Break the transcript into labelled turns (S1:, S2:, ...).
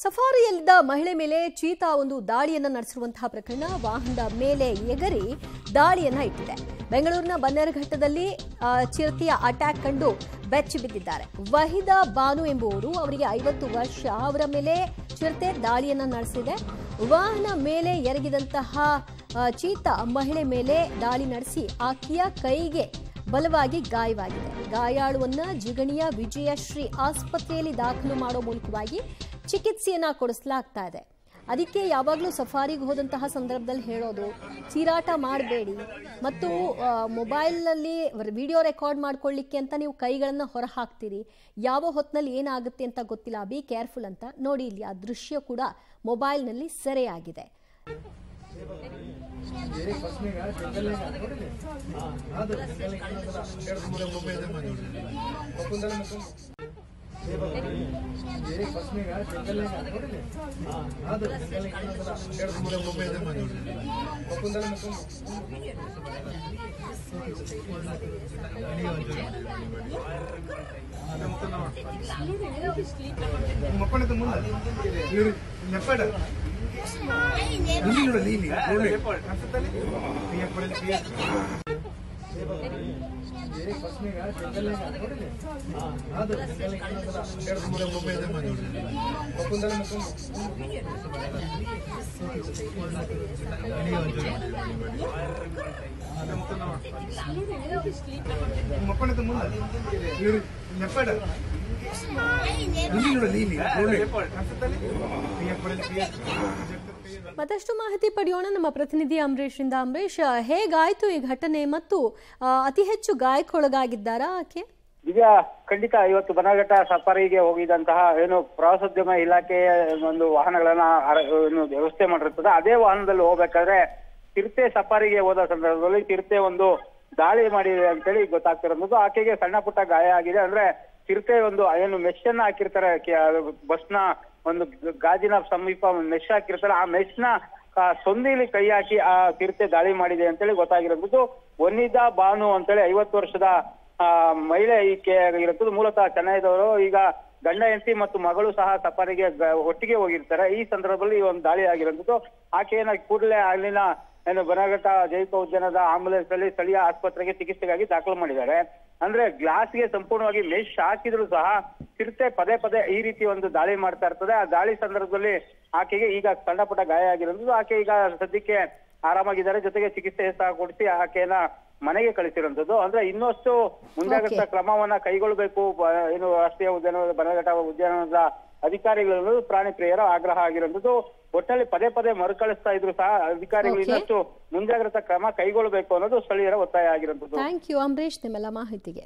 S1: ಸಫಾರಿಯಲ್ಲಿದ್ದ ಮಹಿಳೆ ಮೇಲೆ ಚೀತಾ ಒಂದು ದಾಳಿಯನ್ನ ನಡೆಸಿರುವಂತಹ ಪ್ರಕರಣ ವಾಹನದ ಮೇಲೆ ಎಗರಿ ದಾಳಿಯನ್ನ ಇಟ್ಟಿದೆ. ಬೆಂಗಳೂರಿನ ಬನ್ನೇರುಘಟ್ಟದಲ್ಲಿ ಚಿರತೆಯ ಅಟ್ಯಾಕ್ ಕಂಡು ಬೆಚ್ಚಿ ಬಿದ್ದಿದ್ದಾರೆ. ವಹಿದಾ ಬಾನು ಎಂಬುವರು, ಅವರಿಗೆ 50 ವರ್ಷ. ಅವರ ಮೇಲೆ ಚಿರತೆ ದಾಳಿಯನ್ನ ನಡೆಸಿದೆ. ವಾಹನ ಮೇಲೆ ಎರಗಿದಂತಹ ಚೀತಾ ಮಹಿಳೆ ಮೇಲೆ ದಾಳಿ ನಡೆಸಿ ಆಕೆಯ ಕೈಗೆ ಬಲವಾಗಿ ಗಾಯವಾಗಿದೆ. ಗಾಯಾಳುವನ್ನ ಜಿಗಣಿಯ ವಿಜಯಶ್ರೀ ಆಸ್ಪತ್ರೆಯಲ್ಲಿ ದಾಖಲು ಮಾಡೋ ಮೂಲಕವಾಗಿ ಚಿಕಿತ್ಸೆಯನ್ನ ಕೊಡಿಸಲಾಗ್ತಾ ಇದೆ. ಅದಕ್ಕೆ ಯಾವಾಗಲೂ ಸಫಾರಿಗೆ ಹೋದಂತಹ ಸಂದರ್ಭದಲ್ಲಿ ಹೇಳೋದು, ಚೀರಾಟ ಮಾಡಬೇಡಿ ಮತ್ತು ಮೊಬೈಲ್ನಲ್ಲಿ ವಿಡಿಯೋ ರೆಕಾರ್ಡ್ ಮಾಡ್ಕೊಳ್ಳಿಕ್ಕೆ ಅಂತ ನೀವು ಕೈಗಳನ್ನು ಹೊರ ಹಾಕ್ತೀರಿ. ಯಾವ ಹೊತ್ತಿನಲ್ಲಿ ಏನಾಗುತ್ತೆ ಅಂತ ಗೊತ್ತಿಲ್ಲ, ಬಿ ಕೇರ್ಫುಲ್ ಅಂತ. ನೋಡಿ, ಇಲ್ಲಿ ಆ ದೃಶ್ಯ ಕೂಡ ಮೊಬೈಲ್ನಲ್ಲಿ ಸೆರೆಯಾಗಿದೆ. ಮತ್ತಷ್ಟು ಮಾಹಿತಿ ಪಡೆಯೋಣ ನಮ್ಮ ಪ್ರತಿನಿಧಿ ಅಂಬರೀಶ್ ಇಂದ. ಅಂಬರೀಶ್, ಹೇಗಾಯ್ತು ಈ ಘಟನೆ ಮತ್ತು ಅತಿ ಹೆಚ್ಚು ಗಾಯಕ್ಕೊಳಗಾಗಿದ್ದಾರಾ ಆಕೆ?
S2: ಈಗ ಖಂಡಿತ ಇವತ್ತು ಬನಘಟ್ಟ ಸಫಾರಿಗೆ ಹೋಗಿದಂತಹ ಪ್ರವಾಸೋದ್ಯಮ ಇಲಾಖೆಯ ಒಂದು ವಾಹನಗಳನ್ನ ವ್ಯವಸ್ಥೆ ಮಾಡಿರ್ತದೆ. ಅದೇ ವಾಹನದಲ್ಲಿ ಹೋಗ್ಬೇಕಾದ್ರೆ ಚಿರತೆ ಸಫಾರಿಗೆ ಹೋದ ಸಂದರ್ಭದಲ್ಲಿ ಚಿರತೆ ಒಂದು ದಾಳಿ ಮಾಡಿದೆ ಅಂತೇಳಿ ಗೊತ್ತಾಗ್ತಿರೋದು. ಆಕೆಗೆ ಸಣ್ಣ ಪುಟ್ಟ ಗಾಯ ಆಗಿದೆ. ಅಂದ್ರೆ ಚಿರತೆ ಒಂದು ಮೆಶ್ ಅನ್ನ ಹಾಕಿರ್ತಾರೆ, ಬಸ್ನ ಒಂದು ಗಾಜಿನ ಸಮೀಪ ಮೆಶ್ ಹಾಕಿರ್ತಾರೆ. ಆ ಮೆಶ್ ನ ಸೊಂದಿಲಿ ಕೈ ಹಾಕಿ ಆ ಚಿರತೆ ದಾಳಿ ಮಾಡಿದೆ ಅಂತೇಳಿ ಗೊತ್ತಾಗಿರೋದು. ವನಿದಾ ಬಾನು ಅಂತೇಳಿ 50 ವರ್ಷದ ಮಹಿಳೆ ಈಕೆ ಆಗಿರೋದು. ಮೂಲತಃ ಚೆನ್ನೈದವರು. ಈಗ ಗಂಡ ಹೆಂಡತಿ ಮತ್ತು ಮಗಳು ಸಹ ಸಫಾರಿಗೆ ಒಟ್ಟಿಗೆ ಹೋಗಿರ್ತಾರೆ. ಈ ಸಂದರ್ಭದಲ್ಲಿ ಒಂದು ದಾಳಿ ಆಗಿರೋದು. ಆಕೆಯನ್ನ ಕೂಡಲೇ ಅಲ್ಲಿನ ಬನಘಟ್ಟ ಜೈವಿಕ ಉದ್ಯಾನದ ಆಂಬುಲೆನ್ಸ್ ಅಲ್ಲಿ ಸ್ಥಳೀಯ ಆಸ್ಪತ್ರೆಗೆ ಚಿಕಿತ್ಸೆಗಾಗಿ ದಾಖಲು ಮಾಡಿದ್ದಾರೆ. ಅಂದ್ರೆ ಗ್ಲಾಸ್ಗೆ ಸಂಪೂರ್ಣವಾಗಿ ಮೆಶ್ ಹಾಕಿದ್ರು ಸಹ ಚಿರತೆ ಪದೇ ಪದೇ ಈ ರೀತಿ ಒಂದು ದಾಳಿ ಮಾಡ್ತಾ ಇರ್ತದೆ. ಆ ದಾಳಿ ಸಂದರ್ಭದಲ್ಲಿ ಆಕೆಗೆ ಈಗ ಸಣ್ಣ ಪುಟ್ಟ ಗಾಯ ಆಗಿರೋದು. ಆಕೆ ಈಗ ಸದ್ಯಕ್ಕೆ ಆರಾಮಾಗಿದ್ದಾರೆ. ಜೊತೆಗೆ ಚಿಕಿತ್ಸೆ ಸಹ ಕೊಡಿಸಿ ಆಕೆಯನ್ನ ಮನೆಗೆ ಕಳಿಸಿರುವಂತದ್ದು. ಅಂದ್ರೆ ಇನ್ನಷ್ಟು ಮುಂಜಾಗ್ರತಾ ಕ್ರಮವನ್ನ ಕೈಗೊಳ್ಳಬೇಕು ರಾಷ್ಟ್ರೀಯ ಉದ್ಯಾನವನದ ಬನಘಟ್ಟ ಉದ್ಯಾನವನದ ಅಧಿಕಾರಿಗಳು, ಪ್ರಾಣಿ ಪ್ರಿಯರ ಆಗ್ರಹ ಆಗಿರುವಂತದ್ದು. ಒಟ್ಟಲ್ಲಿ ಪದೇ ಪದೇ ಮರುಕಳಿಸ್ತಾ ಇದ್ರು ಸಹ ಅಧಿಕಾರಿಗಳು ಇನ್ನಷ್ಟು ಮುಂಜಾಗ್ರತಾ ಕ್ರಮ ಕೈಗೊಳ್ಳಬೇಕು ಅನ್ನೋದು ಸ್ಥಳೀಯರ ಒತ್ತಾಯ ಆಗಿರುವಂತದ್ದು.
S1: ಥ್ಯಾಂಕ್ ಯು ಅಂಬರೀಶ್ ನಿಮ್ಮೆಲ್ಲ ಮಾಹಿತಿಗೆ.